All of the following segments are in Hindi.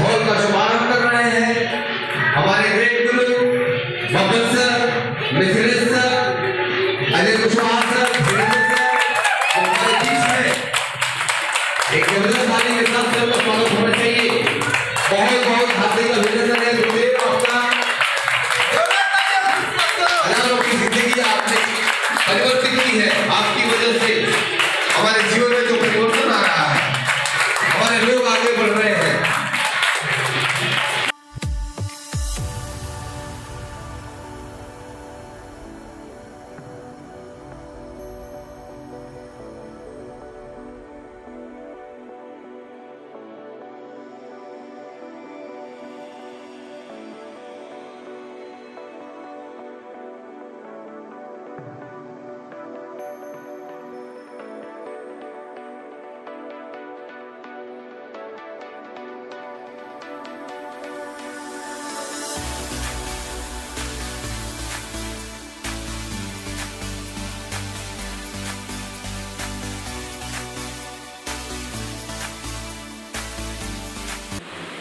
हॉल का शुभारंभ कर रहे हैं हमारे ग्रेट गुरु Babbar sir, Mithilesh sir, Ajay Kushwaha sir, हमारे बीच में एक जबरदस्त ताली के साथ सबका स्वागत होना चाहिए। बहुत बहुत हार्दिक अभिनंदन है गुरुदेव आपका। हजारों की जिंदगी आपने परिवर्तित की है, आपकी वजह से हमारे जीवन में जो परिवर्तन आ रहा है, हमारे लोग आगे बढ़ रहे हैं।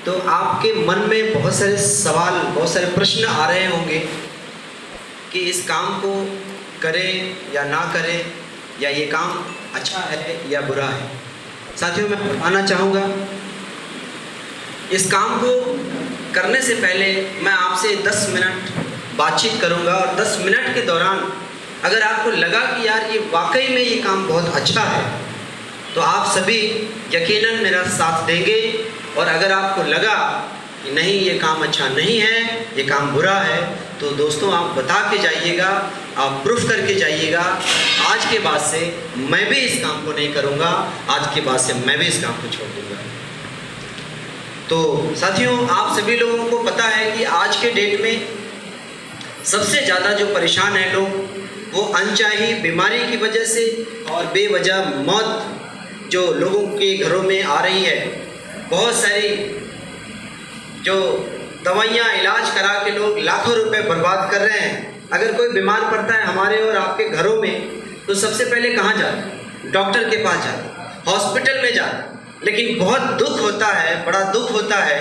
तो आपके मन में बहुत सारे सवाल, बहुत सारे प्रश्न आ रहे होंगे कि इस काम को करें या ना करें, या ये काम अच्छा है या बुरा है। साथियों, मैं बताना चाहूँगा, इस काम को करने से पहले मैं आपसे 10 मिनट बातचीत करूँगा, और 10 मिनट के दौरान अगर आपको लगा कि यार ये वाकई में ये काम बहुत अच्छा है, तो आप सभी यकीनन मेरा साथ देंगे। और अगर आपको लगा कि नहीं ये काम अच्छा नहीं है, ये काम बुरा है, तो दोस्तों आप बता के जाइएगा, आप प्रूफ करके जाइएगा। आज के बाद से मैं भी इस काम को नहीं करूँगा, आज के बाद से मैं भी इस काम को छोड़ दूँगा। तो साथियों, आप सभी लोगों को पता है कि आज के डेट में सबसे ज़्यादा जो परेशान हैं लोग, वो अनचाही बीमारी की वजह से और बेवजह मौत जो लोगों के घरों में आ रही है। बहुत सारी जो दवाइयाँ इलाज करा के लोग लाखों रुपए बर्बाद कर रहे हैं। अगर कोई बीमार पड़ता है हमारे और आपके घरों में, तो सबसे पहले कहाँ जाते? डॉक्टर के पास जाते, हॉस्पिटल में जाते। लेकिन बहुत दुख होता है, बड़ा दुख होता है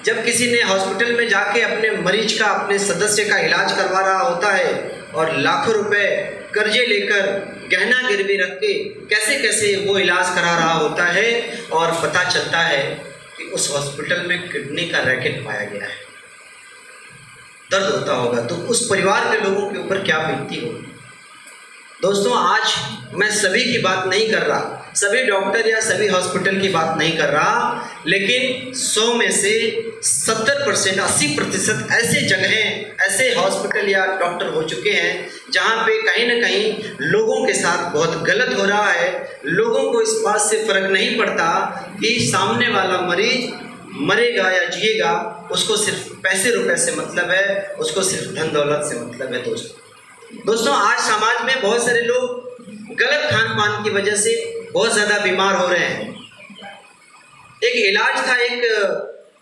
जब किसी ने हॉस्पिटल में जाके अपने मरीज का, अपने सदस्य का इलाज करवा रहा होता है और लाखों रुपए कर्जे लेकर, गहना गिरवी रख के कैसे कैसे वो इलाज करा रहा होता है, और पता चलता है कि उस हॉस्पिटल में किडनी का रैकेट पाया गया है। दर्द होता होगा। तो उस परिवार के लोगों के ऊपर क्या बीतती होगी। दोस्तों, आज मैं सभी की बात नहीं कर रहा, सभी डॉक्टर या सभी हॉस्पिटल की बात नहीं कर रहा, लेकिन 100 में से 70%, 80% ऐसे जगहें, ऐसे हॉस्पिटल या डॉक्टर हो चुके हैं जहां पे कहीं ना कहीं लोगों के साथ बहुत गलत हो रहा है। लोगों को इस बात से फ़र्क नहीं पड़ता कि सामने वाला मरीज मरेगा या जिएगा, उसको सिर्फ पैसे रुपए से मतलब है, उसको सिर्फ धन दौलत से मतलब है। दोस्तों, आज समाज में बहुत सारे लोग गलत खान पान की वजह से बहुत ज़्यादा बीमार हो रहे हैं। एक इलाज था,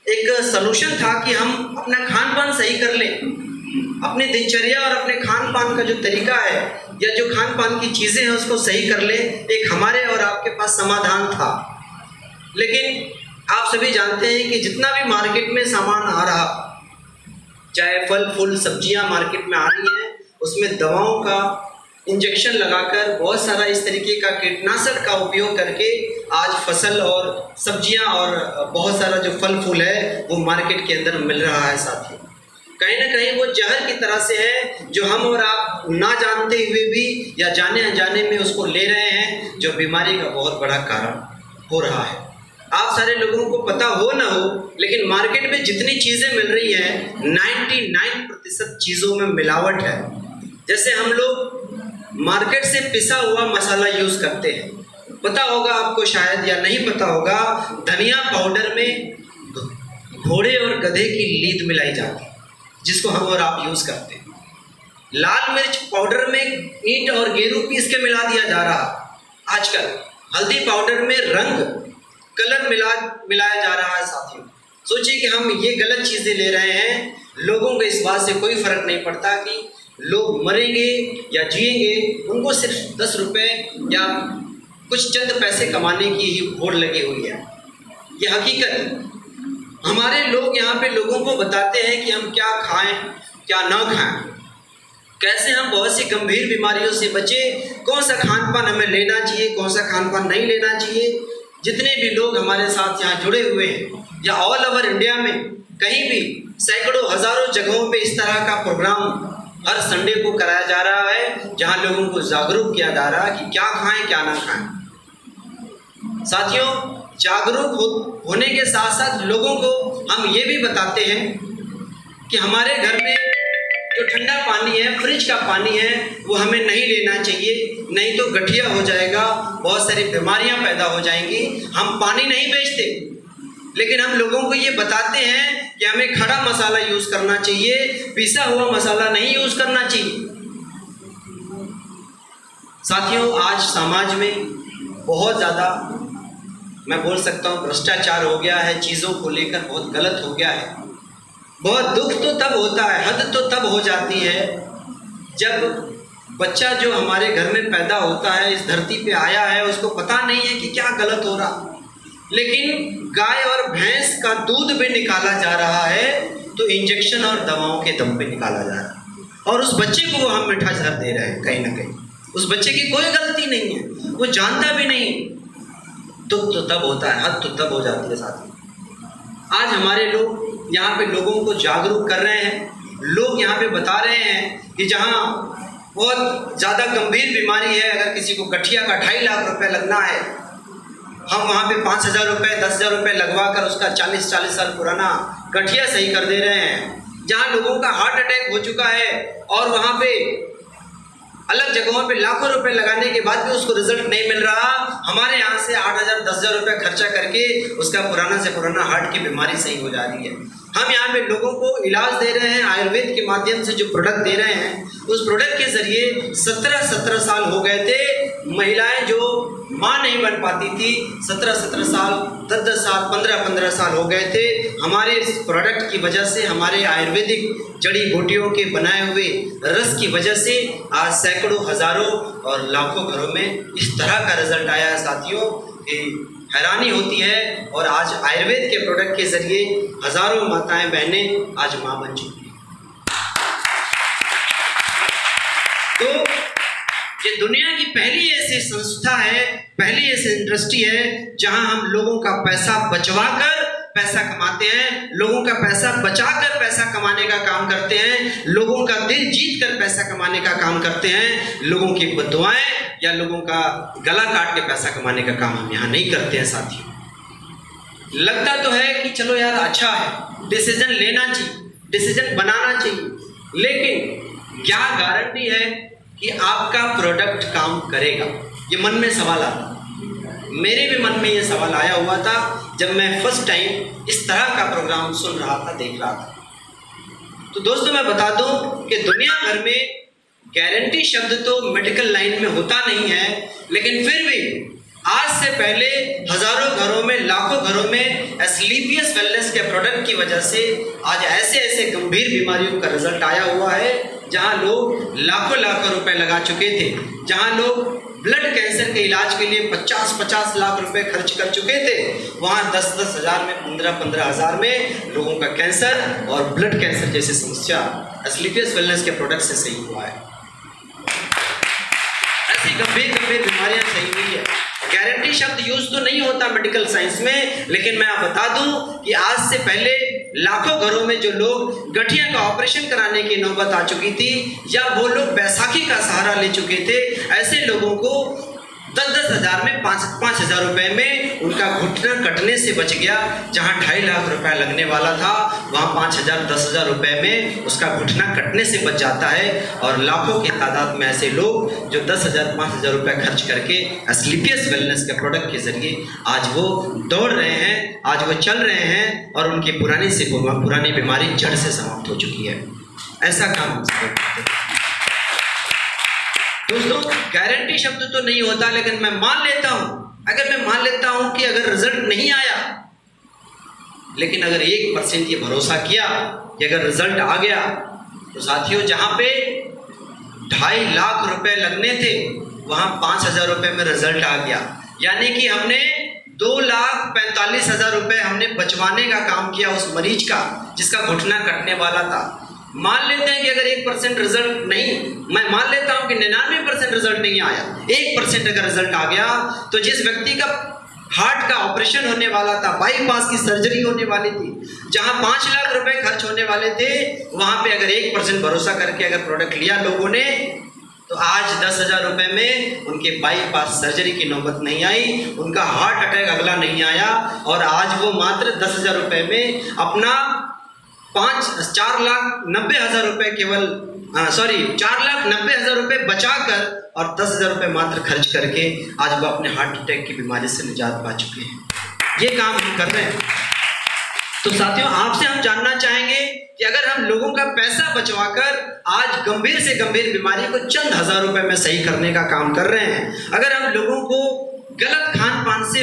एक सलूशन था कि हम अपना खान पान सही कर लें, अपनी दिनचर्या और अपने खान पान का जो तरीका है या जो खान पान की चीज़ें हैं उसको सही कर लें। एक हमारे और आपके पास समाधान था। लेकिन आप सभी जानते हैं कि जितना भी मार्केट में सामान आ रहा, चाहे फल फूल सब्जियां मार्केट में आ रही हैं, उसमें दवाओं का इंजेक्शन लगाकर, बहुत सारा इस तरीके का कीटनाशक का उपयोग करके आज फसल और सब्जियां और बहुत सारा जो फल फूल है वो मार्केट के अंदर मिल रहा है। साथियों, कहीं ना कहीं वो जहर की तरह से है, जो हम और आप ना जानते हुए भी या जाने अनजाने में उसको ले रहे हैं, जो बीमारी का बहुत बड़ा कारण हो रहा है। आप सारे लोगों को पता हो ना हो, लेकिन मार्केट में जितनी चीज़ें मिल रही हैं 99% चीज़ों में मिलावट है। जैसे हम लोग मार्केट से पिसा हुआ मसाला यूज़ करते हैं, पता होगा आपको शायद या नहीं पता होगा, धनिया पाउडर में घोड़े और गधे की लीद मिलाई जाती है, जिसको हम और आप यूज़ करते हैं। लाल मिर्च पाउडर में ईंट और गेरू पीस के मिला दिया जा रहा। आजकल हल्दी पाउडर में रंग कलर मिलाया जा रहा है। साथियों, सोचिए कि हम ये गलत चीज़ें ले रहे हैं। लोगों को इस बात से कोई फर्क नहीं पड़ता कि लोग मरेंगे या जिएंगे, उनको सिर्फ 10 रुपये या कुछ चंद पैसे कमाने की ही होड़ लगी हुई है। ये हकीकत। हमारे लोग यहाँ पे लोगों को बताते हैं कि हम क्या खाएं क्या ना खाएं, कैसे हम बहुत सी गंभीर बीमारियों से बचें, कौन सा खान पान हमें लेना चाहिए, कौन सा खान पान नहीं लेना चाहिए। जितने भी लोग हमारे साथ यहाँ जुड़े हुए हैं या ऑल ओवर इंडिया में कहीं भी सैकड़ों हजारों जगहों पे इस तरह का प्रोग्राम हर संडे को कराया जा रहा है, जहाँ लोगों को जागरूक किया जा रहा है कि क्या खाएं क्या ना खाएं। साथियों, जागरूक होने के साथ साथ लोगों को हम ये भी बताते हैं कि हमारे घर में जो ठंडा पानी है, फ्रिज का पानी है, वो हमें नहीं लेना चाहिए, नहीं तो गठिया हो जाएगा, बहुत सारी बीमारियां पैदा हो जाएंगी। हम पानी नहीं बेचते, लेकिन हम लोगों को ये बताते हैं कि हमें खड़ा मसाला यूज करना चाहिए, पिसा हुआ मसाला नहीं यूज करना चाहिए। साथियों, आज समाज में बहुत ज़्यादा मैं बोल सकता हूँ भ्रष्टाचार हो गया है, चीज़ों को लेकर बहुत गलत हो गया है। बहुत दुख तो तब होता है, हद तो तब हो जाती है जब बच्चा जो हमारे घर में पैदा होता है, इस धरती पे आया है, उसको पता नहीं है कि क्या गलत हो रहा, लेकिन गाय और भैंस का दूध भी निकाला जा रहा है तो इंजेक्शन और दवाओं के दम पे निकाला जा रहा है, और उस बच्चे को हम मीठा जहर दे रहे हैं कहीं ना कहीं। उस बच्चे की कोई गलती नहीं है, वो जानता भी नहीं। दुख तो तब होता है, हद तो तब हो जाती है। साथी, आज हमारे लोग यहाँ पे लोगों को जागरूक कर रहे हैं। लोग यहाँ पे बता रहे हैं कि जहाँ बहुत ज़्यादा गंभीर बीमारी है, अगर किसी को गठिया का 2.5 लाख रुपए लगना है, हम वहाँ पे 5,000 रुपये 10,000 रुपये लगवा कर उसका 40 साल पुराना गठिया सही कर दे रहे हैं। जहाँ लोगों का हार्ट अटैक हो चुका है और वहाँ पे अलग जगहों पे लाखों रुपए लगाने के बाद भी उसको रिजल्ट नहीं मिल रहा, हमारे यहाँ से 8,000 10,000 रुपये खर्चा करके उसका पुराना से पुराना हार्ट की बीमारी सही हो जा रही है। हम यहाँ पे लोगों को इलाज दे रहे हैं, आयुर्वेद के माध्यम से जो प्रोडक्ट दे रहे हैं, उस प्रोडक्ट के जरिए 17 साल हो गए थे। महिलाएं जो माँ नहीं बन पाती थी, 17 साल 10 साल 15 साल हो गए थे। हमारे इस प्रोडक्ट की वजह से, हमारे आयुर्वेदिक जड़ी बूटियों के बनाए हुए रस की वजह से आज सैकड़ों हजारों और लाखों घरों में इस तरह का रिजल्ट आया है साथियों कि हैरानी होती है। और आज आयुर्वेद के प्रोडक्ट के जरिए हजारों माताएं बहनें आज माँ बन चुकी हैं। तो ये दुनिया की पहली ऐसी संस्था है, पहली ऐसी इंडस्ट्री है जहां हम लोगों का पैसा बचवाकर पैसा कमाते हैं, लोगों का पैसा बचाकर पैसा कमाने का काम करते हैं, लोगों का दिल जीत कर पैसा कमाने का काम करते हैं। लोगों की बददुआएं या लोगों का गला काट के पैसा कमाने का काम हम यहाँ नहीं करते हैं। साथियों, लगता तो है कि चलो यार अच्छा है, डिसीजन लेना चाहिए, डिसीजन बनाना चाहिए, लेकिन क्या गारंटी है कि आपका प्रोडक्ट काम करेगा? ये मन में सवाल आता, मेरे भी मन में ये सवाल आया हुआ था जब मैं फर्स्ट टाइम इस तरह का प्रोग्राम सुन रहा था, देख रहा था। तो दोस्तों, मैं बता दूं कि दुनिया भर में गारंटी शब्द तो मेडिकल लाइन में होता नहीं है, लेकिन फिर भी आज से पहले हजारों घरों में, लाखों घरों में एस्क्लेपियस वेलनेस के प्रोडक्ट की वजह से आज ऐसे ऐसे गंभीर बीमारियों का रिजल्ट आया हुआ है, जहां लोग लाखों रुपए लगा चुके थे, जहां लोग ब्लड कैंसर के इलाज के लिए 50 लाख रुपए खर्च कर चुके थे, वहां 10 हज़ार में, 15 हज़ार में लोगों का कैंसर और ब्लड कैंसर जैसी समस्या एस्क्लेपियस वेलनेस के प्रोडक्ट से सही हुआ है। ऐसी गंभीर बीमारियां सही हुई है। गारंटी शब्द यूज तो नहीं होता मेडिकल साइंस में, लेकिन मैं आप बता दूं कि आज से पहले लाखों घरों में जो लोग गठिया का ऑपरेशन कराने की नौबत आ चुकी थी, या वो लोग बैसाखी का सहारा ले चुके थे, ऐसे लोगों को 10 हज़ार में, 5 हज़ार रुपए में उनका घुटना कटने से बच गया। जहां 2.5 लाख रुपया लगने वाला था, वहां 5 हज़ार 10 हज़ार रुपए में उसका घुटना कटने से बच जाता है। और लाखों की तादाद में ऐसे लोग जो 10 हज़ार 5 हज़ार रुपये खर्च करके एस्क्लेपियस वेलनेस के प्रोडक्ट के जरिए आज वो दौड़ रहे हैं, आज वो चल रहे हैं, और उनकी पुरानी बीमारी जड़ से समाप्त हो चुकी है। ऐसा काम हम सब करते हैं। दोस्तों, गारंटी शब्द तो नहीं होता, लेकिन मैं मान लेता हूं, अगर मैं मान लेता हूं कि अगर रिजल्ट नहीं आया, लेकिन अगर 1% ये भरोसा किया कि अगर रिजल्ट आ गया, तो साथियों जहां पे 2.5 लाख रुपए लगने थे, वहां 5 हज़ार रुपए में रिजल्ट आ गया। यानी कि हमने 2,45,000 रुपए हमने बचवाने का काम किया उस मरीज का जिसका घुटना कटने वाला था। मान लेते हैं कि अगर 1% रिजल्ट नहीं, मैं मान लेता हूं कि 99% रिजल्ट नहीं आया, 1% अगर रिजल्ट आ गया तो जिस व्यक्ति का हार्ट का ऑपरेशन होने वाला था, बाईपास की सर्जरी होने वाली थी, जहां 5 लाख रुपए खर्च होने वाले थे, वहां पे अगर 1% भरोसा करके अगर प्रोडक्ट लिया लोगों ने तो आज 10,000 रुपए में उनके बाईपास सर्जरी की नौबत नहीं आई, उनका हार्ट अटैक अगला नहीं आया और आज वो मात्र 10,000 रुपए में अपना 4,90,000 रुपए केवल 4,90,000 रुपए बचाकर और 10,000 रुपए मात्र खर्च करके आज वो अपने हार्ट अटैक की बीमारी से निजात पा चुके हैं। ये काम हम कर रहे हैं। तो साथियों, आपसे हम जानना चाहेंगे कि अगर हम लोगों का पैसा बचवाकर आज गंभीर से गंभीर बीमारी को चंद हजार रुपए में सही करने का काम कर रहे हैं, अगर हम लोगों को गलत खान पान से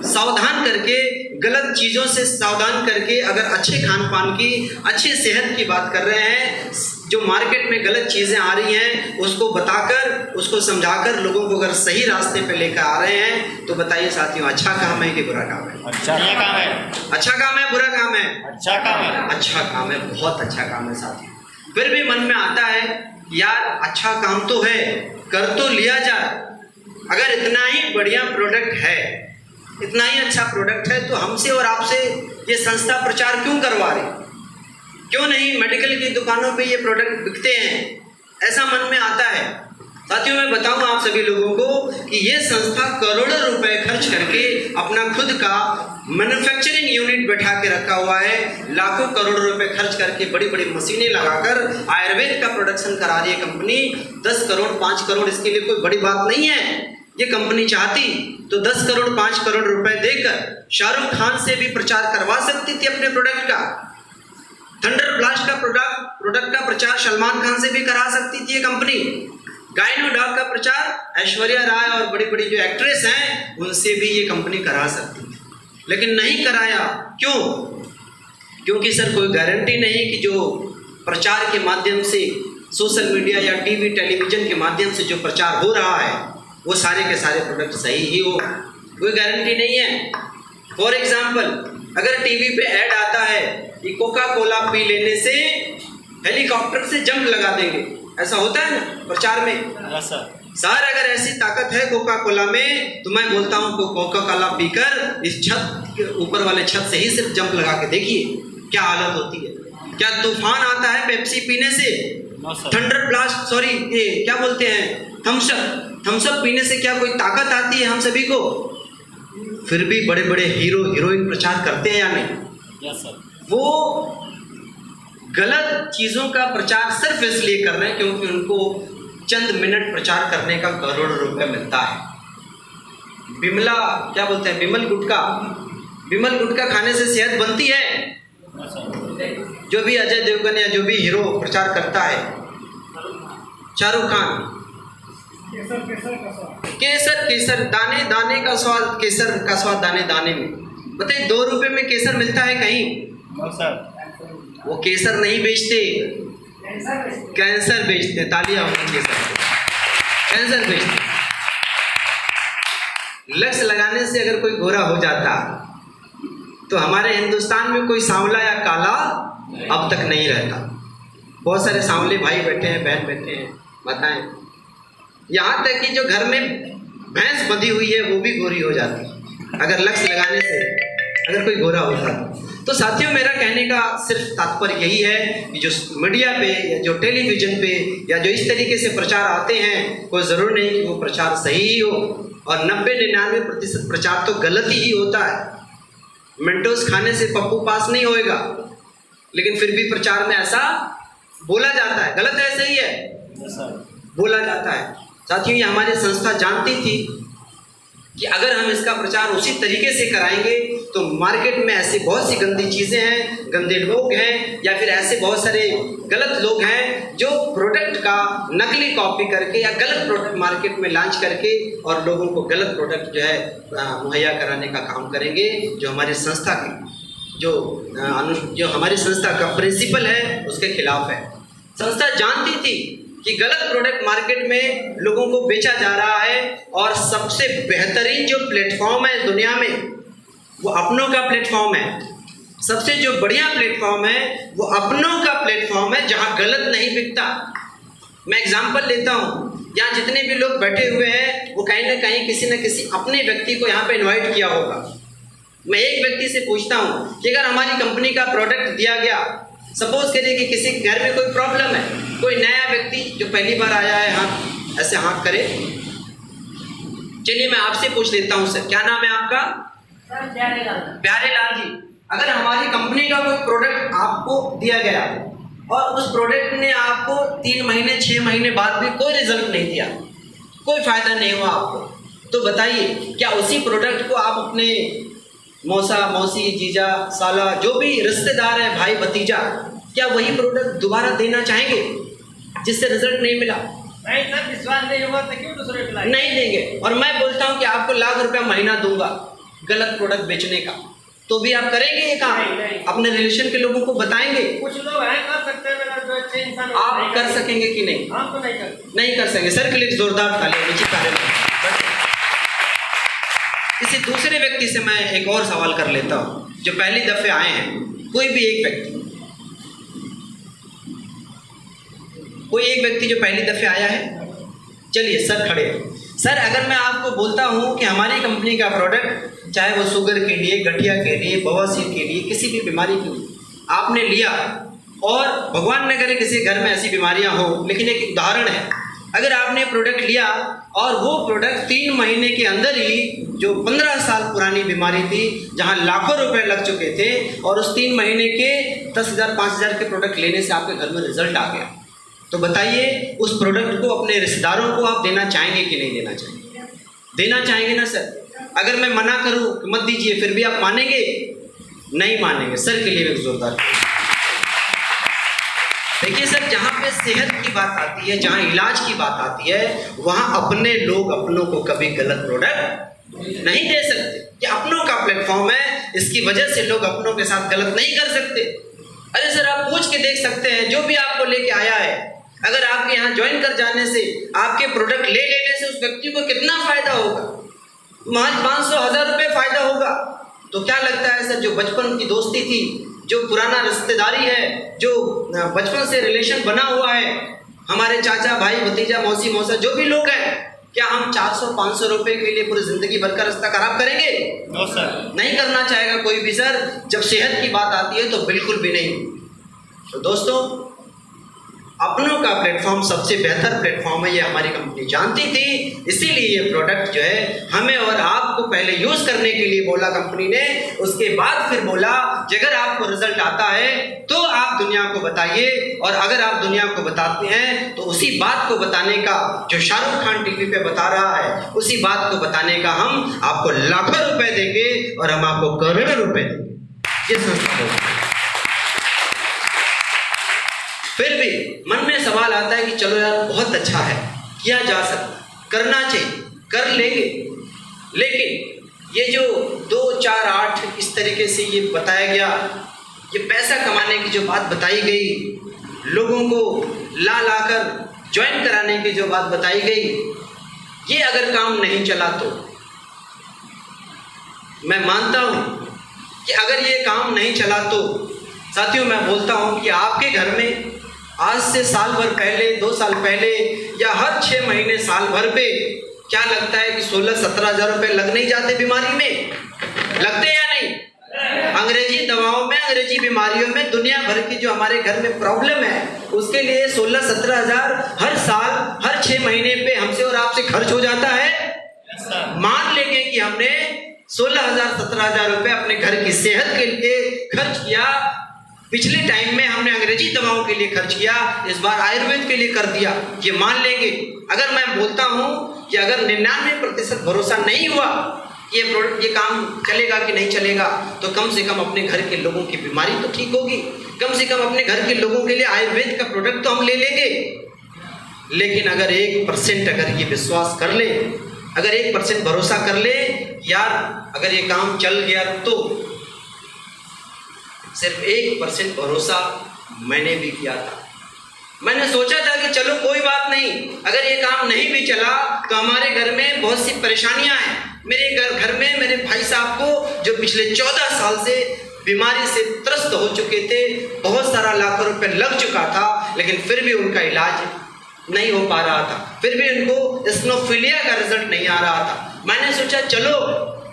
सावधान करके, गलत चीज़ों से सावधान करके अगर अच्छे खान पान की, अच्छे सेहत की बात कर रहे हैं, जो मार्केट में गलत चीज़ें आ रही हैं उसको बताकर, उसको समझाकर लोगों को अगर सही रास्ते पे लेकर आ रहे हैं तो बताइए साथियों, अच्छा काम है कि बुरा काम है? अच्छा काम है। अच्छा काम है, बुरा काम है? अच्छा काम है। अच्छा काम है, बहुत अच्छा काम है साथियों। फिर भी मन में आता है यार अच्छा काम तो है, कर तो लिया जाए। अगर इतना ही बढ़िया प्रोडक्ट है, इतना ही अच्छा प्रोडक्ट है तो हमसे और आपसे ये संस्था प्रचार क्यों करवा रही? क्यों नहीं मेडिकल की दुकानों पे ये प्रोडक्ट बिकते हैं? ऐसा मन में आता है। साथियों, मैं बताऊं आप सभी लोगों को कि ये संस्था करोड़ों रुपए खर्च करके अपना खुद का मैन्युफैक्चरिंग यूनिट बैठा के रखा हुआ है, लाखों करोड़ों रुपए खर्च करके बड़ी बड़ी मशीनें लगाकर आयुर्वेद का प्रोडक्शन करा रही है कंपनी। 10 करोड़ 5 करोड़ इसके लिए कोई बड़ी बात नहीं है। ये कंपनी चाहती तो 10 करोड़ 5 करोड़ रुपए देकर शाहरुख खान से भी प्रचार करवा सकती थी अपने प्रोडक्ट का। थंडर ब्लास्ट का प्रोडक्ट का प्रचार सलमान खान से भी करा सकती थी ये कंपनी। गाइनो डॉग का प्रचार ऐश्वर्या राय और बड़ी बड़ी जो एक्ट्रेस हैं उनसे भी ये कंपनी करा सकती थी, लेकिन नहीं कराया। क्यों? क्योंकि सर कोई गारंटी नहीं कि जो प्रचार के माध्यम से, सोशल मीडिया या टीवी टेलीविजन के माध्यम से जो प्रचार हो रहा है वो सारे के सारे प्रोडक्ट सही ही हो, कोई गारंटी नहीं है। फॉर एग्जाम्पल, अगर टीवी पे ऐड आता है कि कोका कोला पी लेने से हेलीकॉप्टर से जंप लगा देंगे, ऐसा होता है ना प्रचार में? सर अगर ऐसी ताकत है कोका कोला में तो मैं बोलता हूँ कोका कोला पीकर इस छत के ऊपर वाले छत से ही सिर्फ जंप लगा के देखिए क्या हालत होती है। क्या तूफान आता है पेप्सी पीने से? थंडर ब्लास्ट, सॉरी ये क्या बोलते हैं, थम्सअप पीने से क्या कोई ताकत आती है हम सभी को? फिर भी बड़े बड़े हीरो हीरोइन प्रचार करते हैं या नहीं? Yes sir. वो गलत चीज़ों का प्रचार सिर्फ इसलिए कर रहे हैं क्योंकि उनको चंद मिनट प्रचार करने का करोड़ों रुपए मिलता है। बिमला क्या बोलते हैं, बिमल गुटखा खाने से सेहत बनती है? जो भी अजय देवगन या जो भी हीरो प्रचार करता है, शाहरुख खान, केसर दाने का स्वाद, केसर का स्वाद दाने में। बताइए 2 रुपए में केसर मिलता है कहीं? वो केसर नहीं बेचते, कैंसर बेचते। तालियां होंगी केसर, कैंसर बेचते। लक्ष्य लगाने से अगर कोई गोरा हो जाता तो हमारे हिंदुस्तान में कोई सांवला या काला अब तक नहीं रहता। बहुत सारे सांवले भाई बैठे हैं, बहन बैठे हैं, बताएं। यहाँ तक कि जो घर में भैंस बंधी हुई है वो भी गोरी हो जाती है अगर लक्ष्य लगाने से अगर कोई गोरा होता। तो साथियों, मेरा कहने का सिर्फ तात्पर्य यही है कि जो मीडिया पे या जो टेलीविजन पे या जो इस तरीके से प्रचार आते हैं, कोई ज़रूर नहीं कि वो प्रचार सही ही हो, और 90-99% प्रचार तो गलत ही होता है। मेंटोस खाने से पप्पू पास नहीं होएगा, लेकिन फिर भी प्रचार में ऐसा बोला जाता है। गलत है, सही है? बोला जाता है। साथियों, ये हमारी संस्था जानती थी कि अगर हम इसका प्रचार उसी तरीके से कराएंगे तो मार्केट में ऐसी बहुत सी गंदी चीज़ें हैं, गंदे लोग हैं, या फिर ऐसे बहुत सारे गलत लोग हैं जो प्रोडक्ट का नकली कॉपी करके या गलत प्रोडक्ट मार्केट में लॉन्च करके और लोगों को गलत प्रोडक्ट जो है मुहैया कराने का काम करेंगे, जो हमारी संस्था की जो हमारी संस्था का प्रिंसिपल है उसके खिलाफ है। संस्था जानती थी कि गलत प्रोडक्ट मार्केट में लोगों को बेचा जा रहा है और सबसे बेहतरीन जो प्लेटफॉर्म है दुनिया में वो अपनों का प्लेटफॉर्म है। सबसे जो बढ़िया प्लेटफॉर्म है वो अपनों का प्लेटफॉर्म है, जहां गलत नहीं बिकता। मैं एग्जांपल लेता हूं, यहाँ जितने भी लोग बैठे हुए हैं वो कहीं ना कहीं किसी न किसी अपने व्यक्ति को यहाँ पे इनवाइट किया होगा। मैं एक व्यक्ति से पूछता हूँ कि अगर हमारी कंपनी का प्रोडक्ट दिया गया, सपोज करिए कि किसी घर में कोई प्रॉब्लम है, कोई नया व्यक्ति जो पहली बार आया है, हाथ ऐसे हाथ करे। चलिए मैं आपसे पूछ लेता हूँ सर, क्या नाम है आपका? प्यारे लाल जी। अगर हमारी कंपनी का कोई प्रोडक्ट आपको दिया गया और उस प्रोडक्ट ने आपको 3 महीने 6 महीने बाद भी कोई रिजल्ट नहीं दिया, कोई फायदा नहीं हुआ आपको, तो बताइए क्या उसी प्रोडक्ट को आप अपने मौसा मौसी जीजा साला जो भी रिश्तेदार है, भाई भतीजा, क्या वही प्रोडक्ट दोबारा देना चाहेंगे जिससे रिजल्ट नहीं मिला? नहीं सर, विश्वास नहीं होगा तो क्यों दूसरे को नहीं देंगे। और मैं बोलता हूँ कि आपको लाख रुपया महीना दूंगा गलत प्रोडक्ट बेचने का, तो भी आप करेंगे ये काम? नहीं। अपने रिलेशन के लोगों को बताएंगे? कुछ लोग हैं कर सकते हैं, मेरा जो अच्छे इंसान है, आप नहीं कर सकेंगे कि नहीं? हम तो नहीं करते। नहीं कर सकेंगे। सर के लिए जोरदार तालियां नीचे तालियां। किसी दूसरे व्यक्ति से मैं एक और सवाल कर लेता हूं जो पहली दफे आए हैं, कोई भी एक व्यक्ति, कोई एक व्यक्ति जो पहली दफे आया है। चलिए सर खड़े। सर अगर मैं आपको बोलता हूं कि हमारी कंपनी का प्रोडक्ट, चाहे वो शुगर के लिए, गठिया के लिए, बवासीर के लिए, किसी भी बीमारी के लिए आपने लिया, और भगवान न करे किसी घर में ऐसी बीमारियां हो, लेकिन एक उदाहरण है, अगर आपने प्रोडक्ट लिया और वो प्रोडक्ट 3 महीने के अंदर ही, जो 15 साल पुरानी बीमारी थी, जहां लाखों रुपए लग चुके थे, और उस 3 महीने के 10,000 5,000 के प्रोडक्ट लेने से आपके घर में रिजल्ट आ गया, तो बताइए उस प्रोडक्ट को अपने रिश्तेदारों को आप देना चाहेंगे कि नहीं देना चाहेंगे? देना चाहेंगे ना सर? अगर मैं मना करूं कि मत दीजिए, फिर भी आप मानेंगे? नहीं मानेंगे। सर के लिए भी जोरदार। देखिए सर, जहाँ पे सेहत की बात आती है, जहाँ इलाज की बात आती है, वहाँ अपने लोग अपनों को कभी गलत प्रोडक्ट नहीं दे सकते। ये अपनों का प्लेटफॉर्म है, इसकी वजह से लोग अपनों के साथ गलत नहीं कर सकते। अरे सर आप पूछ के देख सकते हैं, जो भी आपको लेके आया है, अगर आपके यहाँ ज्वाइन कर जाने से, आपके प्रोडक्ट ले लेने से उस व्यक्ति को कितना फायदा होगा? महज 500-1000 रुपये फायदा होगा। तो क्या लगता है सर, जो बचपन की दोस्ती थी, जो पुराना रिश्तेदारी है, जो बचपन से रिलेशन बना हुआ है, हमारे चाचा भाई भतीजा मौसी मौसा जो भी लोग हैं, क्या हम 400-500 रुपये के लिए पूरी जिंदगी भर का रास्ता खराब करेंगे? No sir. नहीं करना चाहेगा कोई भी सर। जब सेहत की बात आती है तो बिल्कुल भी नहीं। तो दोस्तों, अपनों का प्लेटफॉर्म सबसे बेहतर प्लेटफॉर्म है, ये हमारी कंपनी जानती थी, इसीलिए ये प्रोडक्ट जो है हमें और आपको पहले यूज करने के लिए बोला कंपनी ने, उसके बाद फिर बोला कि अगर आपको रिजल्ट आता है तो आप दुनिया को बताइए, और अगर आप दुनिया को बताते हैं तो उसी बात को बताने का, जो शाहरुख खान टीवी पे बता रहा है, उसी बात को बताने का हम आपको लाखों रुपए देंगे और हम आपको करोड़ों रुपए देंगे। ये संस्था। फिर भी मन में सवाल आता है कि चलो यार बहुत अच्छा है, किया जा सकता, करना चाहिए, कर लेंगे, लेकिन ये जो 2, 4, 8 इस तरीके से ये बताया गया, ये पैसा कमाने की जो बात बताई गई, लोगों को ला कर ज्वाइन कराने की जो बात बताई गई, ये अगर काम नहीं चला तो मैं मानता हूँ कि अगर ये काम नहीं चला तो साथियों, मैं बोलता हूँ कि आपके घर में आज से साल भर पहले, 2 साल पहले, या हर 6 महीने साल भर पे क्या लगता है कि 16-17 हज़ार रुपये लग नहीं जाते बीमारी में? लगते या नहीं? अंग्रेजी दवाओं में, अंग्रेजी बीमारियों में, दुनिया भर की जो हमारे घर में प्रॉब्लम है, उसके लिए 16-17 हज़ार हर साल, हर 6 महीने पे हमसे और आपसे खर्च हो जाता है। मान लेंगे कि हमने 16,000-17 हज़ार रुपये अपने घर की सेहत के लिए खर्च किया, पिछले टाइम में हमने अंग्रेजी दवाओं के लिए खर्च किया, इस बार आयुर्वेद के लिए कर दिया, ये मान लेंगे। अगर मैं बोलता हूं कि अगर 99% भरोसा नहीं हुआ ये काम चलेगा कि नहीं चलेगा, तो कम से कम अपने घर के लोगों की बीमारी तो ठीक होगी, कम से कम अपने घर के लोगों के लिए आयुर्वेद का प्रोडक्ट तो हम ले लेंगे। लेकिन अगर 1% अगर ये विश्वास कर ले, अगर 1% भरोसा कर ले, यार अगर ये काम चल गया, तो सिर्फ 1% भरोसा मैंने भी किया था। मैंने सोचा था कि चलो कोई बात नहीं, अगर ये काम नहीं भी चला तो हमारे घर में बहुत सी परेशानियां हैं। मेरे घर में मेरे भाई साहब को जो पिछले 14 साल से बीमारी से त्रस्त हो चुके थे, बहुत सारा लाखों रुपए लग चुका था, लेकिन फिर भी उनका इलाज नहीं हो पा रहा था, फिर भी उनको एसिनोफिलिया का रिजल्ट नहीं आ रहा था। मैंने सोचा चलो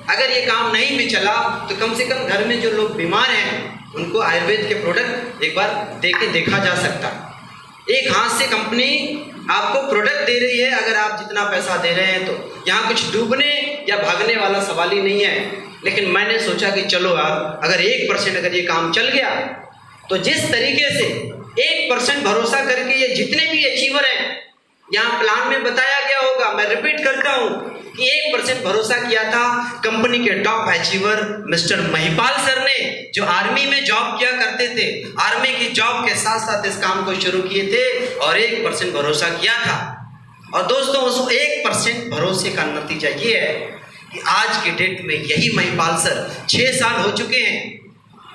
अगर ये काम नहीं भी चला तो कम से कम घर में जो लोग बीमार हैं उनको आयुर्वेद के प्रोडक्ट एक बार देखा जा सकता। एक हाथ से कंपनी आपको प्रोडक्ट दे रही है, अगर आप जितना पैसा दे रहे हैं तो यहाँ कुछ डूबने या भागने वाला सवाल ही नहीं है। लेकिन मैंने सोचा कि चलो यार, अगर 1% अगर ये काम चल गया तो जिस तरीके से 1% भरोसा करके ये जितने भी अचीवर हैं, यहाँ प्लान में बताया गया होगा, मैं रिपीट करता हूँ कि 1% भरोसा किया था कंपनी के top achiever mister Mahipal sir ने, जो आर्मी में जॉब किया करते थे। आर्मी की जॉब के साथ साथ इस काम को शुरू किए थे और 1% भरोसा किया था। और दोस्तों, उस 1% भरोसे का नतीजा ये है कि आज के डेट में यही महिपाल सर 6 साल हो चुके हैं,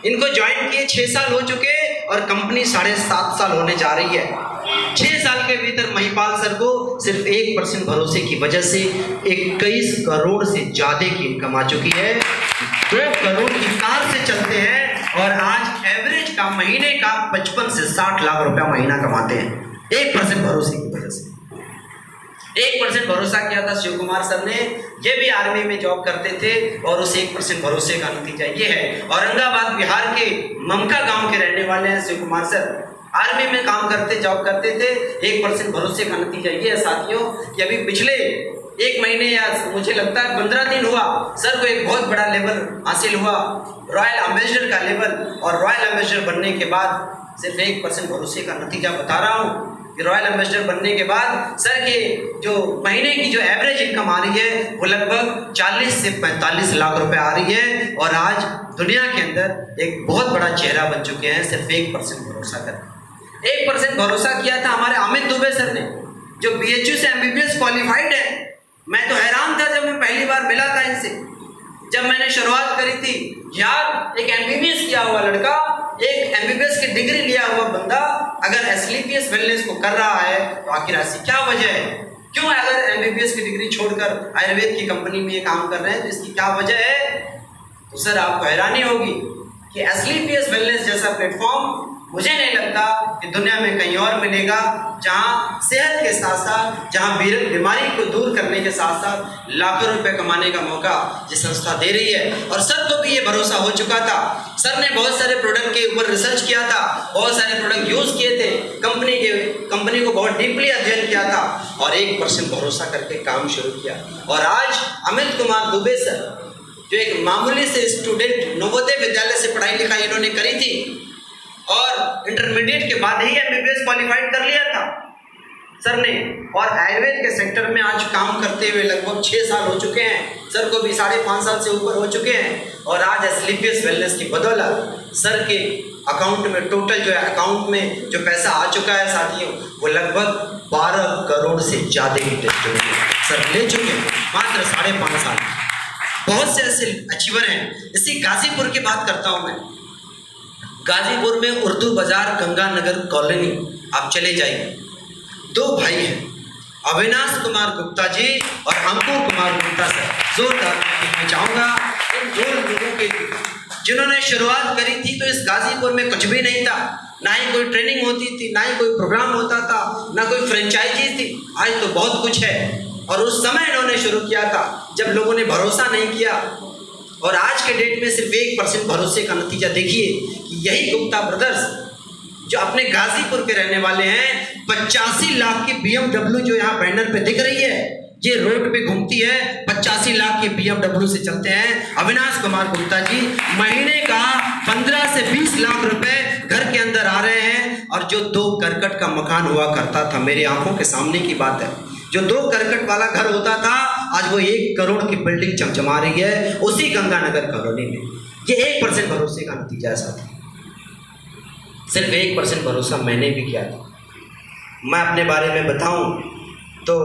इनको ज्वाइन किए 6 साल हो चुके और कंपनी 7.5 साल होने जा रही है। 6 साल के भीतर महिपाल सर को सिर्फ 1% भरोसे की वजह से 21 करोड़ से ज्यादा की इनकम आ चुकी है। 2 करोड़ की कार से चलते हैं और आज एवरेज का महीने का 55 से 60 लाख रुपया महीना कमाते हैं, 1% भरोसे की वजह से। 1% भरोसा किया था शिव कुमार सर ने, ये भी आर्मी में जॉब करते थे और उस 1% भरोसे का नतीजा ये है। औरंगाबाद बिहार के ममका गांव के रहने वाले हैं शिव कुमार सर, आर्मी में काम करते जॉब करते थे। 1% भरोसे का नतीजा ये है साथियों कि अभी पिछले 1 महीने या मुझे लगता है 15 दिन हुआ, सर को एक बहुत बड़ा लेवल हासिल हुआ, रॉयल एम्बेसडर का लेवल। और रॉयल एम्बेसडर बनने के बाद सिर्फ 1% भरोसे का नतीजा बता रहा हूँ कि रॉयल एम्बेसडर बनने के बाद सर के जो महीने की जो एवरेज इनकम आ रही है वो लगभग 40 से 45 लाख रुपए आ रही है और आज दुनिया के अंदर एक बहुत बड़ा चेहरा बन चुके हैं सिर्फ 1% भरोसा कर। 1% भरोसा किया था हमारे अमित दुबे सर ने, जो BHU से MBBS क्वालिफाइड है। मैं तो हैरान था जब मैं पहली बार मिला था इनसे, जब मैंने शुरुआत करी थी, यार एक MBBS किया हुआ लड़का, एक MBBS की डिग्री लिया हुआ बंदा अगर एसलीपीएस वेलनेस को कर रहा है तो आखिर ऐसी क्या वजह है, क्यों अगर MBBS की डिग्री छोड़कर आयुर्वेद की कंपनी में ये काम कर रहे हैं तो इसकी क्या वजह है। तो सर आपको हैरानी होगी कि एसलीपीएस वेलनेस जैसा प्लेटफॉर्म मुझे नहीं लगता कि दुनिया में कहीं और मिलेगा, जहां सेहत के साथ साथ, जहां बीमारी को दूर करने के साथ साथ लाखों रुपए कमाने का मौका ये संस्था दे रही है। और सर को भी ये भरोसा हो चुका था, सर ने बहुत सारे प्रोडक्ट के ऊपर रिसर्च किया था, बहुत सारे प्रोडक्ट यूज किए थे, कंपनी को बहुत डीपली अध्ययन किया था और 1% भरोसा करके काम शुरू किया। और आज अमित कुमार दुबे सर, जो एक मामूली से स्टूडेंट, नवोदय विद्यालय से पढ़ाई लिखाई इन्होंने करी थी और इंटरमीडिएट के बाद ही MBBS क्वालिफाइड कर लिया था सर ने, और आयुर्वेद के सेक्टर में आज काम करते हुए लगभग 6 साल हो चुके हैं। सर को भी 5.5 साल से ऊपर हो चुके हैं और आज एसलीपीएस वेलनेस की बदौलत सर के अकाउंट में टोटल जो है अकाउंट में जो पैसा आ चुका है साथियों, वो लगभग 12 करोड़ से ज़्यादा की टेस्ट सर ले चुके हैं मात्र 5.5 साल। बहुत से ऐसे अचीवर हैं। इसी गाजीपुर की बात करता हूँ मैं। गाजीपुर में उर्दू बाजार गंगानगर कॉलोनी आप चले जाइए, 2 भाई हैं, अविनाश कुमार गुप्ता जी और अंकुर कुमार गुप्ता सर। जोरदार मैं चाहूँगा इन 2 लोगों के जिन्होंने शुरुआत करी थी तो इस गाजीपुर में कुछ भी नहीं था, ना ही कोई ट्रेनिंग होती थी, ना ही कोई प्रोग्राम होता था, ना कोई फ्रेंचाइजी थी। आज तो बहुत कुछ है और उस समय इन्होंने शुरू किया था जब लोगों ने भरोसा नहीं किया। और आज के डेट में सिर्फ 1% भरोसे का नतीजा देखिए कि यही गुप्ता ब्रदर्स जो अपने गाजीपुर के रहने वाले हैं, 85 लाख की BMW जो यहाँ बैनर पे दिख रही है, ये रोड पे घूमती है, 85 लाख की BMW से चलते हैं अविनाश कुमार गुप्ता जी। महीने का 15 से 20 लाख रुपए घर के अंदर आ रहे हैं। और जो 2 करकट का मकान हुआ करता था, मेरी आंखों के सामने की बात है, जो 2 करकट वाला घर होता था, आज वो 1 करोड़ की बिल्डिंग चमचमा रही है उसी गंगानगर कॉलोनी में। ये 1% भरोसे का नतीजा है साथी। सिर्फ 1% भरोसा मैंने भी किया था। मैं अपने बारे में बताऊं तो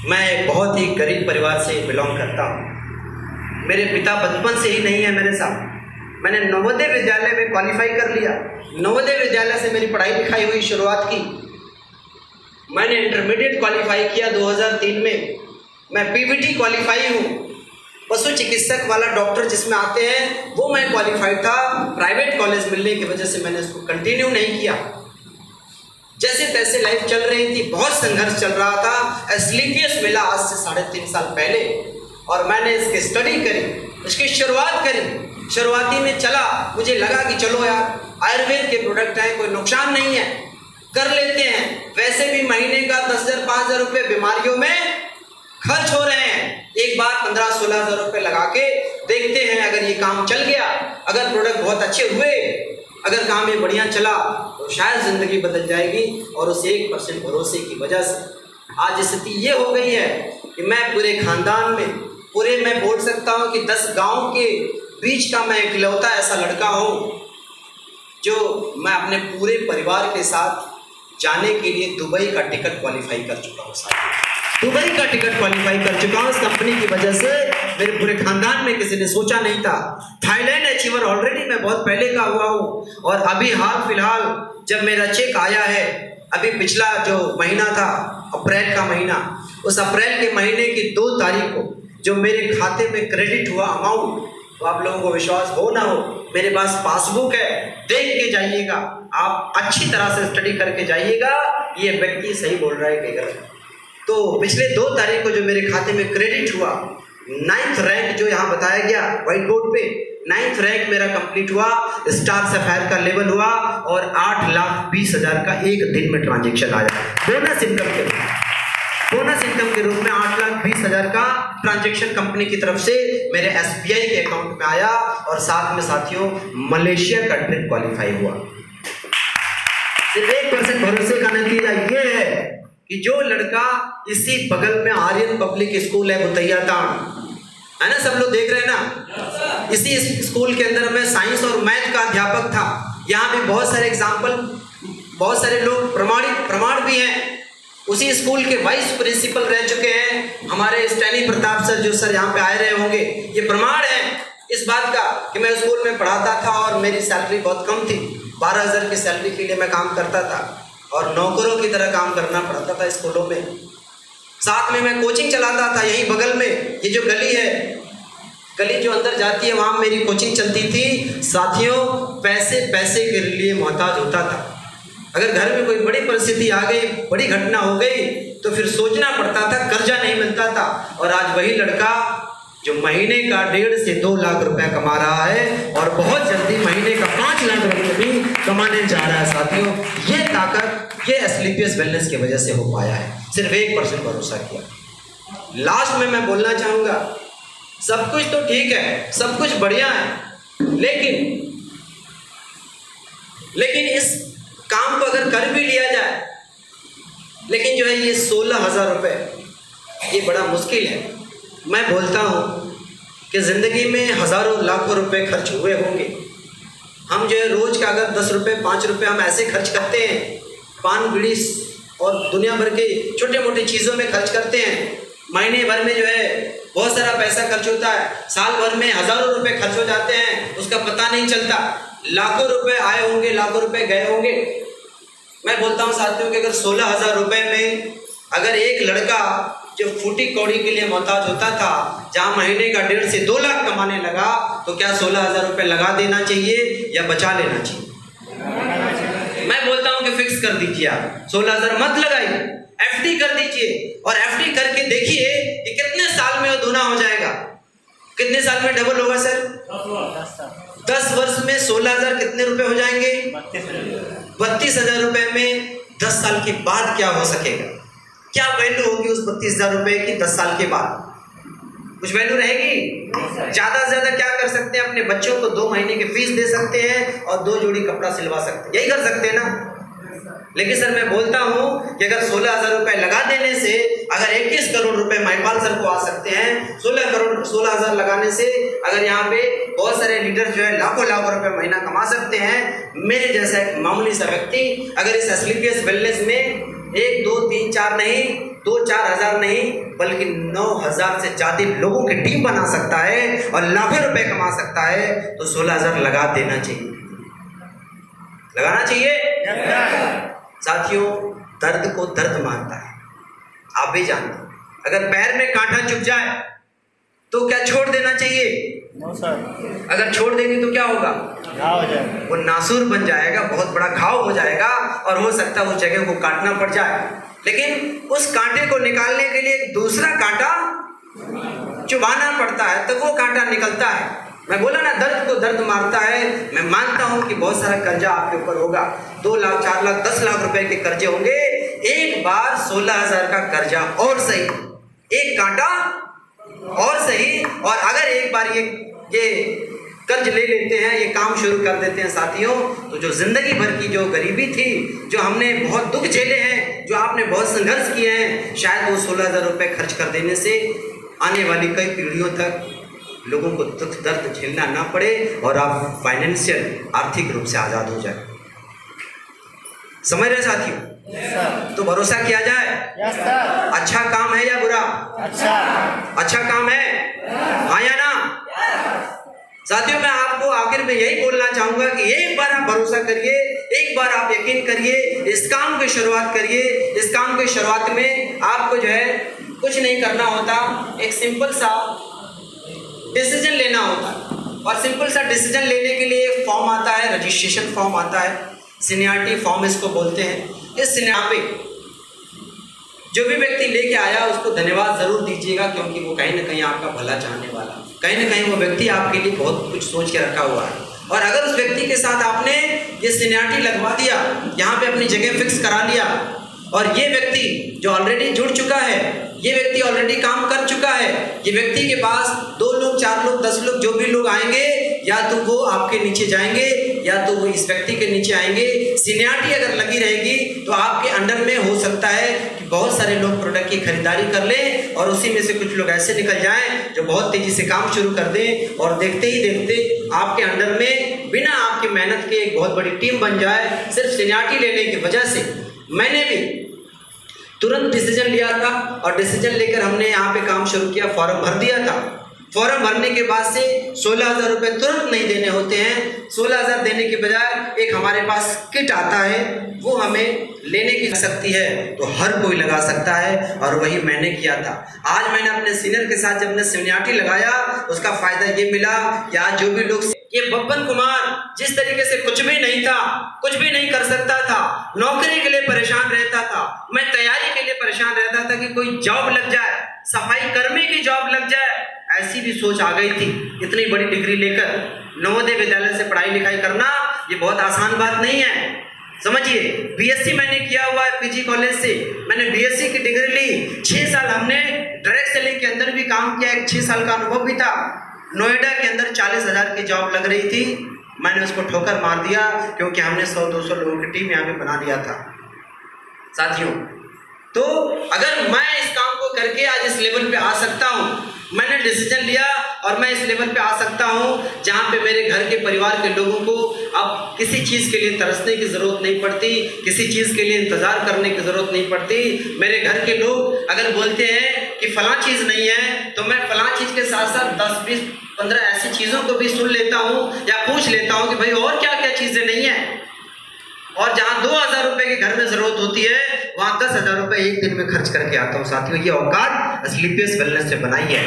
मैं बहुत ही गरीब परिवार से बिलोंग करता हूं। मेरे पिता बचपन से ही नहीं है मेरे साथ। मैंने नवोदय विद्यालय में क्वालिफाई कर लिया, नवोदय विद्यालय से मेरी पढ़ाई लिखाई हुई, शुरुआत की मैंने इंटरमीडिएट क्वालिफाई किया 2003 में। मैं पीवीटी क्वालिफाई हूँ, पशु चिकित्सक वाला डॉक्टर जिसमें आते हैं वो मैं क्वालिफाइड था। प्राइवेट कॉलेज मिलने की वजह से मैंने उसको कंटिन्यू नहीं किया। जैसे तैसे लाइफ चल रही थी, बहुत संघर्ष चल रहा था। एसलीपीएस मिला आज से 3.5 साल पहले और मैंने इसकी स्टडी करी, इसकी शुरुआत करी। शुरुआती में चला, मुझे लगा कि चलो यार आयुर्वेद के प्रोडक्ट हैं, कोई नुकसान नहीं है, कर लेते हैं। वैसे भी महीने का 10,000 5,000 रुपये बीमारियों में खर्च हो रहे हैं। एक बार 15-16 हज़ार रुपये लगा के देखते हैं, अगर ये काम चल गया, अगर प्रोडक्ट बहुत अच्छे हुए, अगर काम ये बढ़िया चला तो शायद ज़िंदगी बदल जाएगी। और उस 1% भरोसे की वजह से आज स्थिति ये हो गई है कि मैं पूरे खानदान में, पूरे मैं बोल सकता हूँ कि 10 गांव के बीच का मैं इकलौता ऐसा लड़का हूँ जो मैं अपने पूरे परिवार के साथ जाने के लिए दुबई का टिकट क्वालिफाई कर चुका हूँ। दुबई का टिकट क्वालिफाई कर चुका हूँ। इस कंपनी की वजह से मेरे पूरे खानदान में किसी ने सोचा नहीं था। थाईलैंड अचीवर ऑलरेडी मैं बहुत पहले का हुआ हूँ। और अभी हाल फिलहाल जब मेरा चेक आया है, अभी पिछला जो महीना था अप्रैल का महीना, उस अप्रैल के महीने की 2 तारीख को जो मेरे खाते में क्रेडिट हुआ अमाउंट, तो आप लोगों को विश्वास हो ना हो, मेरे पास पासबुक है, देख के जाइएगा, आप अच्छी तरह से स्टडी करके जाइएगा ये व्यक्ति सही बोल रहा है कि गलत। तो पिछले 2 तारीख को जो मेरे खाते में क्रेडिट हुआ, 9th रैंक जो यहाँ बताया गया व्हाइट बोर्ड पे, 9th रैंक मेरा कंप्लीट हुआ, स्टार सफायर का लेवल हुआ और 8,20,000 का एक दिन में ट्रांजेक्शन आया। बोनस इनकम के रूप में 8,20,000 का ट्रांजेक्शन कंपनी की तरफ से मेरे SBI के अकाउंट में आया। और साथ में साथियों मलेशिया का ट्रिप क्वालिफाई हुआ। सिर्फ 1% भरोसे का नतीजा ये है कि जो लड़का इसी बगल में आर्यन पब्लिक स्कूल है बुतैया ताण, है ना, सब लोग देख रहे हैं ना, इसी स्कूल के अंदर मैं साइंस और मैथ का अध्यापक था। यहाँ भी बहुत सारे एग्जाम्पल, बहुत सारे लोग प्रमाण भी हैं। उसी स्कूल के वाइस प्रिंसिपल रह चुके हैं हमारे स्टैनी प्रताप सर, जो सर यहाँ पे आए रहे होंगे। ये प्रमाण है इस बात का कि मैं स्कूल में पढ़ाता था और मेरी सैलरी बहुत कम थी। 12,000 की सैलरी के लिए मैं काम करता था और नौकरों की तरह काम करना पड़ता था स्कूलों में। साथ में मैं कोचिंग चलाता था। यहीं बगल में ये जो गली है, गली जो अंदर जाती है, वहाँ मेरी कोचिंग चलती थी। साथियों पैसे के लिए मोहताज होता था। अगर घर में कोई बड़ी परिस्थिति आ गई, बड़ी घटना हो गई, तो फिर सोचना पड़ता था, कर्जा नहीं मिलता था। और आज वही लड़का जो महीने का 1.5 से 2 लाख रुपया कमा रहा है और बहुत जल्दी महीने का 5 लाख रुपये भी कमाने जा रहा है। साथियों ये ताकत, ये एसलीपीएस वेलनेस की वजह से हो पाया है। सिर्फ 1% भरोसा किया। लास्ट में मैं बोलना चाहूँगा, सब कुछ तो ठीक है, सब कुछ बढ़िया है, लेकिन इस काम को अगर कर भी लिया जाए, लेकिन जो है ये 16,000 रुपये ये बड़ा मुश्किल है। मैं बोलता हूँ कि ज़िंदगी में हज़ारों लाखों रुपए खर्च हुए होंगे। हम जो है रोज़ का अगर 10 रुपये 5 रुपये हम ऐसे खर्च करते हैं, पान बीड़ी और दुनिया भर के छोटे मोटे चीज़ों में खर्च करते हैं। महीने भर में जो है बहुत सारा पैसा खर्च होता है, साल भर में हज़ारों रुपये खर्च हो जाते हैं, उसका पता नहीं चलता। लाखों रुपए आए होंगे, लाखों रुपए गए होंगे। मैं बोलता हूँ साथियों कि अगर 16,000 रुपये में अगर एक लड़का जो फूटी कौड़ी के लिए मोहताज होता था, जहाँ महीने का 1.5 से 2 लाख कमाने लगा, तो क्या 16,000 रुपये लगा देना चाहिए या बचा लेना चाहिए? मैं बोलता हूँ कि फिक्स कर दीजिए, आप 16,000 मत लगाइए, FD कर दीजिए। और FD करके देखिए कि कितने साल में वो दूना हो जाएगा, कितने साल में डबल होगा सर? 10 वर्ष में 16,000 कितने रुपए हो जाएंगे? 32,000 रुपए में 10 साल के बाद क्या हो सकेगा? क्या वैल्यू होगी उस 32,000 रुपए की 10 साल के बाद? कुछ वैल्यू रहेगी? ज़्यादा से ज़्यादा क्या कर सकते हैं? अपने बच्चों को 2 महीने की फीस दे सकते हैं और 2 जोड़ी कपड़ा सिलवा सकते हैं, यही कर सकते हैं ना। लेकिन सर मैं बोलता हूँ कि अगर 16,000 रुपये लगा देने से अगर 21 करोड़ रुपए महिपाल सर को आ सकते हैं, 16,000 लगाने से अगर यहाँ पे बहुत सारे लीडर जो है लाखों रुपए महीना कमा सकते हैं। मेरे जैसा एक मामूली सा व्यक्ति अगर इस एसलीपीएस वेलनेस में 1 2 3 4 नहीं, 2-4 हज़ार नहीं, बल्कि 9,000 से ज़्यादा लोगों की टीम बना सकता है और लाखों रुपए कमा सकता है, तो 16,000 लगा देना चाहिए, लगाना चाहिए। साथियों दर्द को दर्द मानता है। आप भी जानते हैं, अगर पैर में कांटा चुभ जाए तो क्या छोड़ देना चाहिए? नो सर, अगर छोड़ देंगे तो क्या होगा? घाव हो जाएगा। वो नासूर बन जाएगा, बहुत बड़ा घाव हो जाएगा और हो सकता है उस जगह को काटना पड़ जाए। लेकिन उस कांटे को निकालने के लिए एक दूसरा कांटा चुभाना पड़ता है, तो वो कांटा निकलता है। मैं बोला ना, दर्द को दर्द मारता है। मैं मानता हूं कि बहुत सारा कर्जा आपके ऊपर होगा, 2 लाख 4 लाख 10 लाख रुपए के कर्जे होंगे। एक बार 16,000 का कर्जा और सही, एक कांटा और सही, और अगर एक बार ये कर्ज ले लेते हैं, ये काम शुरू कर देते हैं साथियों, तो जो जिंदगी भर की जो गरीबी थी, जो हमने बहुत दुख झेले हैं, जो आपने बहुत संघर्ष किए हैं, शायद वो 16,000 रुपये खर्च कर देने से आने वाली कई पीढ़ियों तक लोगों को दुख दर्द झेलना ना पड़े और आप फाइनेंशियल आर्थिक रूप से आज़ाद हो जाए। समझ रहे साथियों? सर, तो भरोसा किया जाए। यस सर, अच्छा काम है या बुरा? अच्छा काम है, हाँ या ना? साथियों, मैं आपको आखिर में यही बोलना चाहूंगा कि एक बार आप भरोसा करिए, एक बार आप यकीन करिए, इस काम की शुरुआत करिए। इस काम की शुरुआत में आपको जो है कुछ नहीं करना होता, एक सिंपल सा डिसीजन लेना होता है। और सिंपल सा डिसीजन लेने के लिए एक फॉर्म आता है, रजिस्ट्रेशन फॉर्म आता है, सीनियरिटी फॉर्म इसको बोलते हैं। इस सीनियरिटी पे जो भी व्यक्ति लेके आया उसको धन्यवाद जरूर दीजिएगा, क्योंकि वो कहीं ना कहीं आपका भला चाहने वाला, कहीं ना कहीं वो व्यक्ति आपके लिए बहुत कुछ सोच के रखा हुआ है। और अगर उस व्यक्ति के साथ आपने ये सीनियरिटी लगवा दिया, यहाँ पे अपनी जगह फिक्स करा लिया, और ये व्यक्ति जो ऑलरेडी जुड़ चुका है, ये व्यक्ति ऑलरेडी काम कर चुका है, ये व्यक्ति के पास 2 लोग 4 लोग 10 लोग जो भी लोग आएंगे, या तो वो आपके नीचे जाएंगे या तो वो इस व्यक्ति के नीचे आएंगे। सीनियरिटी अगर लगी रहेगी तो आपके अंडर में हो सकता है कि बहुत सारे लोग प्रोडक्ट की खरीदारी कर लें, और उसी में से कुछ लोग ऐसे निकल जाएं जो बहुत तेजी से काम शुरू कर दें, और देखते ही देखते आपके अंडर में बिना आपकी मेहनत के एक बहुत बड़ी टीम बन जाए। सिर्फ सीनियरिटी लेने की वजह से मैंने भी तुरंत डिसीजन लिया था, और डिसीजन लेकर हमने यहाँ पे काम शुरू किया, फॉर्म भर दिया था। फॉर्म भरने के बाद से 16,000 रुपये तुरंत नहीं देने होते हैं। 16,000 देने के बजाय एक हमारे पास किट आता है, वो हमें लेने की सकती है, तो हर कोई लगा सकता है, और वही मैंने किया था। आज मैंने अपने सीनियर के साथ जब मैंने सीनियरिटी लगाया, उसका फायदा ये मिला कि आज जो भी लोग, ये बब्बन कुमार जिस तरीके से कुछ भी नहीं था, कुछ भी नहीं कर सकता था, नौकरी के लिए परेशान रहता था, मैं तैयारी के लिए परेशान रहता था कि कोई जॉब लग जाए, सफाई कर्मी की जॉब लग जाए, ऐसी भी सोच आ गई थी। इतनी बड़ी डिग्री लेकर नवोदय विद्यालय से पढ़ाई लिखाई करना ये बहुत आसान बात नहीं है। समझिए, बीएससी मैंने किया हुआ है पीजी कॉलेज से, मैंने बीएससी की डिग्री ली। 6 साल हमने डायरेक्ट सेलिंग के अंदर भी काम किया, 6 साल का अनुभव भी था। नोएडा के अंदर 40,000 की जॉब लग रही थी, मैंने उसको ठोकर मार दिया, क्योंकि हमने 100-200 लोगों की टीम यहाँ पे बना दिया था। साथियों, तो अगर मैं इस काम को करके आज इस लेवल पे आ सकता हूँ, मैंने डिसीजन लिया और मैं इस लेवल पे आ सकता हूँ जहाँ पे मेरे घर के परिवार के लोगों को अब किसी चीज़ के लिए तरसने की ज़रूरत नहीं पड़ती, किसी चीज़ के लिए इंतज़ार करने की ज़रूरत नहीं पड़ती। मेरे घर के लोग अगर बोलते हैं कि फलां चीज़ नहीं है, तो मैं फलां चीज़ के साथ साथ 10, 20, 15 ऐसी चीज़ों को भी सुन लेता हूँ या पूछ लेता हूँ कि भाई और क्या क्या चीज़ें नहीं हैं। और जहाँ 2,000 रुपये के घर में ज़रूरत होती है, वहाँ 10,000 रुपये एक दिन में खर्च करके आता हूँ। साथियों, ये औकात स्लीपियस वेलनेस से बनाई है।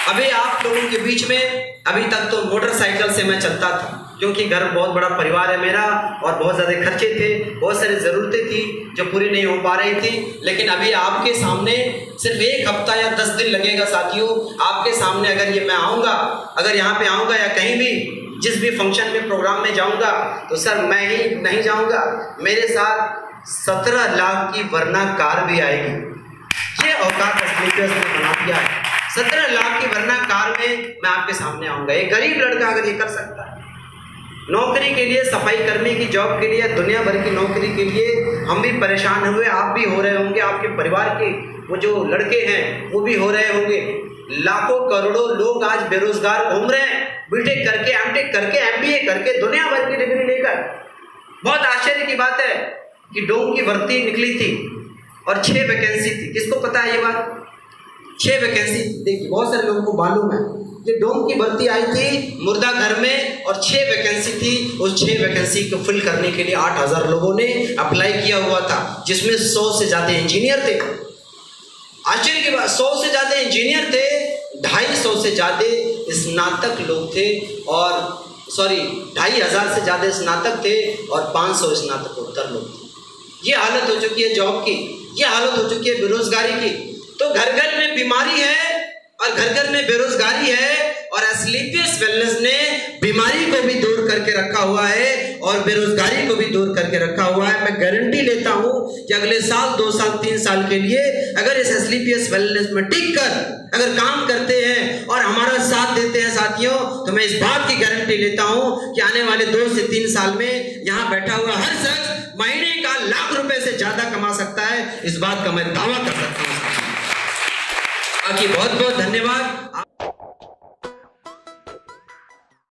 अभी आप लोगों के बीच में, अभी तक तो मोटरसाइकिल से मैं चलता था, क्योंकि घर बहुत बड़ा परिवार है मेरा, और बहुत ज़्यादा खर्चे थे, बहुत सारी ज़रूरतें थी जो पूरी नहीं हो पा रही थी। लेकिन अभी आपके सामने सिर्फ 1 हफ्ता या 10 दिन लगेगा साथियों, आपके सामने अगर ये मैं आऊँगा, अगर यहाँ पे आऊँगा या कहीं भी जिस भी फंक्शन में प्रोग्राम में जाऊँगा, तो सर मैं ही नहीं जाऊँगा, मेरे साथ 17 लाख की वरना कार भी आएगी। ये औकात स्लीपर्स ने बना दिया है। 17 लाख की वरना कार में मैं आपके सामने आऊँगा। एक गरीब लड़का अगर ये कर सकता है, नौकरी के लिए, सफाई कर्मी की जॉब के लिए, दुनिया भर की नौकरी के लिए हम भी परेशान हुए, आप भी हो रहे होंगे, आपके परिवार के वो जो लड़के हैं वो भी हो रहे होंगे। लाखों करोड़ों लोग आज बेरोजगार घूम रहे हैं, बीटेक करके, एमटेक करके, एमबीए करके, दुनिया भर की डिग्री लेकर। बहुत आश्चर्य की बात है कि डोम की भर्ती निकली थी और 6 वैकेंसी थी। किसको पता है ये बात? 6 वैकेंसी। देखिए, बहुत सारे लोगों को मालूम है, ये डोम की भर्ती आई थी मुर्दा घर में और 6 वैकेंसी थी। उस 6 वैकेंसी को फिल करने के लिए 8000 लोगों ने अप्लाई किया हुआ था, जिसमें 100 से ज़्यादा इंजीनियर थे। आश्चर्य की बात, 100 से ज़्यादा इंजीनियर थे, 250 से ज़्यादा स्नातक लोग थे, और 2500 से ज़्यादा स्नातक थे और 500 स्नातकोत्तर लोग थे। ये हालत हो चुकी है जॉब की, ये हालत हो चुकी है बेरोजगारी की। तो घर घर में बीमारी है और घर घर में बेरोजगारी है, और एस्क्लेपियस वेलनेस ने बीमारी को भी दूर करके रखा हुआ है और बेरोजगारी को भी दूर करके रखा हुआ है। मैं गारंटी लेता हूं कि अगले साल, 2 साल, 3 साल के लिए अगर इस एस्क्लेपियस वेलनेस में टिक कर अगर काम करते हैं और हमारा साथ देते हैं साथियों, तो मैं इस बात की गारंटी लेता हूं कि आने वाले 2 से 3 साल में यहाँ बैठा हुआ हर शख्स महीने का लाख रुपए से ज्यादा कमा सकता है। इस बात का मैं दावा कर सकता हूँ। बाकी बहुत बहुत धन्यवाद।